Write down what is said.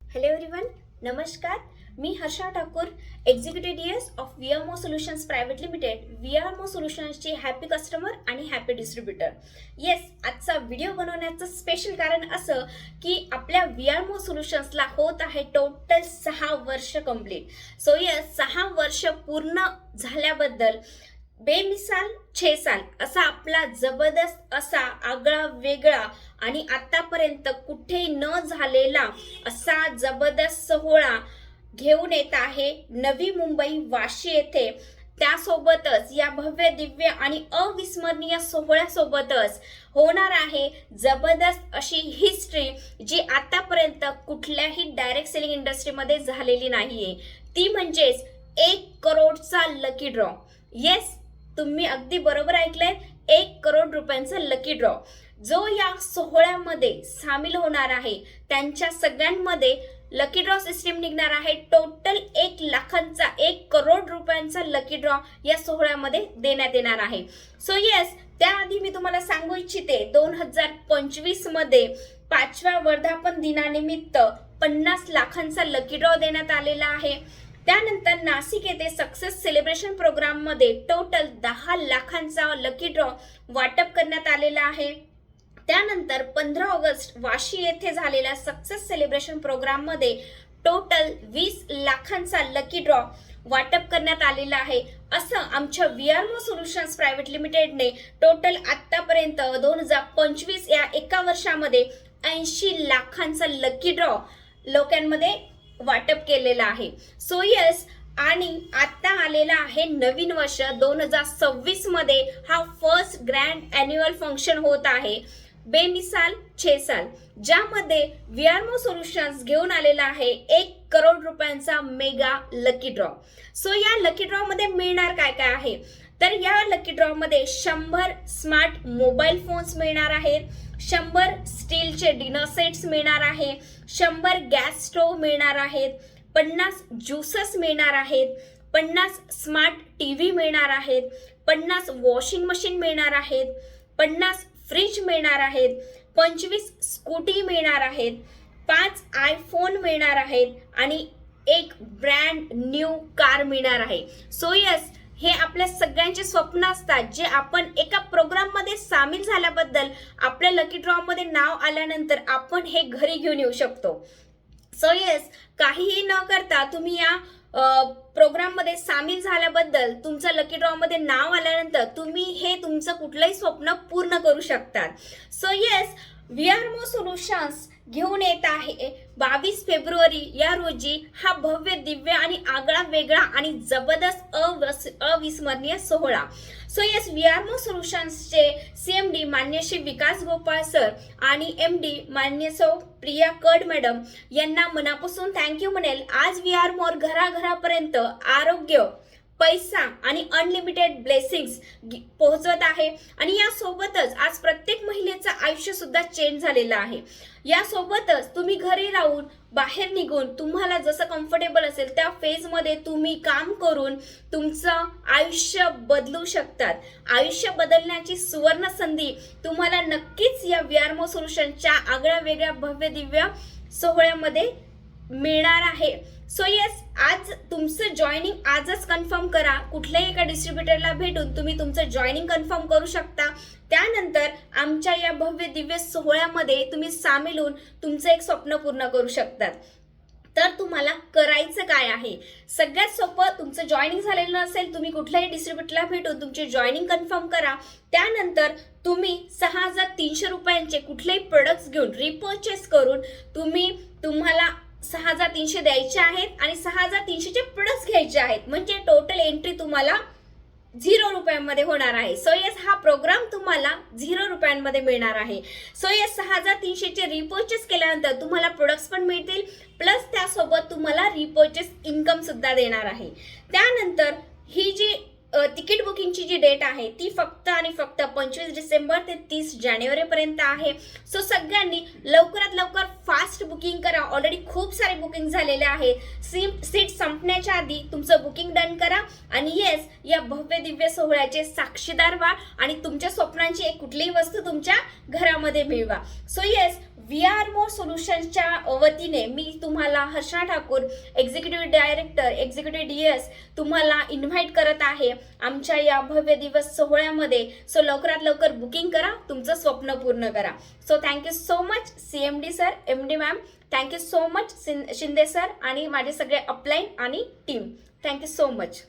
Hello everyone, नमस्कार. मी Harsha Thakur, executive DS of VRmo solutions private limited. VRmo सोल्युशन्सचे happy customer आणि हॅपी डिस्ट्रीब्युटर. येस, आजचा व्हिडिओ बनवण्याचं स्पेशल कारण असं की आपल्या व्हीआरमो सोल्युशन्सला होत आहे टोटल 6 वर्ष कंप्लीट. सो येस, 6 वर्ष पूर्ण झाल्याबद्दल बेमिसाल 6 साल असा आपला जबरदस्त असा आगळा वेगळा आणि आतापर्यंत कुठेही न झालेला असा जबरदस्त सोहळा घेऊन येत आहे नवी मुंबई वाशी येथे. त्यासोबतच या भव्य दिव्य आणि अविस्मरणीय सोहळ्यासोबतच होणार आहे जबरदस्त अशी हिस्ट्री जी आतापर्यंत कुठल्याही डायरेक्ट सेलिंग इंडस्ट्रीमध्ये झालेली नाहीये. ती म्हणजेच 1 करोडचा लकी ड्रॉ. येस, तुम्ही अगदी बरोबर ऐकलंय, 1 करोड रुपयांचा लकी ड्रॉ जो या सोहळ्यामध्ये सामील होणार आहे. त्यांच्या सगळ्यांमध्ये लकी ड्रॉ सिस्टीम निघणार आहे. टोटल 1 लाखांचा 1 करोड रुपयांचा लकी ड्रॉ या सोहळ्यामध्ये देण्यात येणार आहे. सो येस, त्याआधी मी तुम्हाला सांगू इच्छिते 2025 मध्ये 5व्या वर्धापन दिनानिमित्त 50 लाखांचा लकी ड्रॉ देण्यात आलेला आहे. त्यानंतर नाशिक येथे सक्सेस सेलिब्रेशन प्रोग्राम मध्ये टोटल 10 लाखांचा लकी ड्रॉ वाटप करण्यात आलेला आहे. त्यानंतर 15 ऑगस्ट वाशी येथे झालेल्या सक्सेस सेलिब्रेशन प्रोग्राम मध्ये टोटल 20 लाखांचा लकी ड्रॉ वाटप करण्यात आलेला आहे. असं आमच्या व्हीआरमो सोल्युशन्स प्रायव्हेट लिमिटेडने टोटल आतापर्यंत 2025 या एका वर्षामध्ये 80 लाखांचा लकी ड्रॉ लोकांमध्ये वाटप केलेला आहे. सो येस, आणि आता आलेला आहे नवीन वर्ष 2026 मध्ये हा फर्स्ट ग्रँड अॅन्युअल फंक्शन होत आहे बेमिसाल 6 साल, ज्यामध्ये व्हीआरमो सोल्युशन्स घेऊन आलेला आहे 1 करोड रुपयांचा मेगा लकी ड्रॉ. सो या लकी ड्रॉ मध्ये मिळणार काय काय आहे, तर या लकी ड्रॉ मध्ये 100 स्मार्ट मोबाईल फोन्स मिळणार आहेत, 100 स्टीलचे डिनर सेट्स मिळणार आहे, 100 गॅस स्टोव्ह मिळणार आहेत, 50 ज्युसेस मिळणार आहेत, 50 स्मार्ट टीव्ही मिळणार आहेत, 50 वॉशिंग मशीन मिळणार आहेत, 50 फ्रिज मिळणार आहेत, 25 स्कूटी मिळणार आहेत, 5 आयफोन मिळणार आहेत आणि 1 ब्रँड न्यू कार मिळणार आहे. सो येस, हे आपल्या सगळ्यांचे स्वप्न असतात जे आपण एका प्रोग्राम मध्ये सामील झाल्याबद्दल आपल्या लकी ड्रॉ मध्ये नाव आल्यानंतर आपण हे घरी घेऊन येऊ शकतो. सो येस, काहीही न करता तुम्ही या प्रोग्राम मध्ये सामील झाल्याबद्दल तुमचं लकी ड्रॉ मध्ये नाव आल्यानंतर तुम्ही हे तुमचं कुठलंही स्वप्न पूर्ण करू शकतात. सो येस, व्हीआरमो सोल्युशन्स घेऊन येत आहे 22 फेब्रुवारी या रोजी हा भव्य दिव्य आणि आगळा वेगळा आणि जबरदस्त अविस्मरणीय सोहळा. सो येस, व्हीआरमो सोल्युशन्सचे CMD मान्य श्री विकास गोपाळ सर आणि MD मान्य सौ प्रिया कड मॅडम यांना मनापासून थँक्यू म्हणेल. आज व्हीआरमोर घराघरापर्यंत आरोग्य, पैसा आणि अनलिमिटेड ब्लेसिंग्स पोहोचवत आहे. आणि यासोबतच आज प्रत्येक महिलेचं आयुष्य सुद्धा चेंज झालेलं आहे. यासोबतच तुम्ही घरी राहून बाहेर निघून तुम्हाला जसं कम्फर्टेबल असेल त्या फेजमध्ये तुम्ही काम करून तुमचं आयुष्य बदलू शकतात. आयुष्य बदलण्याची सुवर्ण संधी तुम्हाला नक्कीच या व्हीआरमो सोल्युशनच्या आगळ्या वेगळ्या भव्य दिव्य सोहळ्यामध्ये मिळणार आहे. सो येस, आज तुमचं जॉईनिंग आजच कन्फर्म करा. कुठल्याही एका डिस्ट्रीब्युटरला भेटून तुम्ही तुमचं जॉईनिंग कन्फर्म करू शकता. त्यानंतर आमच्या या भव्य दिव्य सोहळ्यामध्ये तुम्ही सामील होऊन तुमचं एक स्वप्न पूर्ण करू शकतात. तर तुम्हाला करायचं काय आहे, सगळ्यात सोपं, तुमचं जॉईनिंग झालेलं नसेल तुम्ही कुठल्याही डिस्ट्रीब्युटरला भेटून तुमची जॉईनिंग कन्फर्म करा. त्यानंतर तुम्ही 6300 रुपयांचे कुठलेही प्रोडक्ट्स घेऊन रिपर्चेस करून तुम्हाला 6300 द्यायचे आहेत आणि 6300चे प्रोडक्ट्स घ्यायचे आहेत. म्हणजे टोटल एंट्री तुम्हाला 0 रुपयांमध्ये होणार आहे. सो येस, हा प्रोग्राम तुम्हाला 0 रुपयांमध्ये मिळणार आहे. सो येस, 6300चे रिपर्चेस केल्यानंतर तुम्हाला प्रोडक्ट्स पण मिळतील, प्लस त्यासोबत तुम्हाला रिपर्चेस इन्कम सुद्धा देणार आहे. त्यानंतर ही जी तिकीट बुकिंगची जी डेट आहे ती फक्त आणि फक्त 25 डिसेंबर ते 30 जानेवारी पर्यंत आहे. सो सगळ्यांनी लवकरात लवकर फास्ट बुकिंग करा. ऑलरेडी खूप सारे बुकिंग झालेले आहेत. सीट संपण्याच्या आधी तुमचं बुकिंग डन करा आणि येस, या भव्य दिव्य सोहळ्याचे साक्षीदार व्हा आणि तुमच्या स्वप्नांची एक कुठलीही वस्तू तुमच्या घरामध्ये मिळवा. सो येस, VRMO सोल्युशन्सच्या वतीने मी तुम्हाला Harsha Thakur executive director executive DS तुम्हाला इन्व्हाइट करत आहे आमच्या या भव्य दिवस सोहळ्यामध्ये. सो लवकरात लवकर बुकिंग करा, तुमचं स्वप्न पूर्ण करा. So thank you so much CMD sir, MD ma'am, thank you so much Shinde sir आणि माझे सगळे अपलाईन आणि टीम. Thank you so much.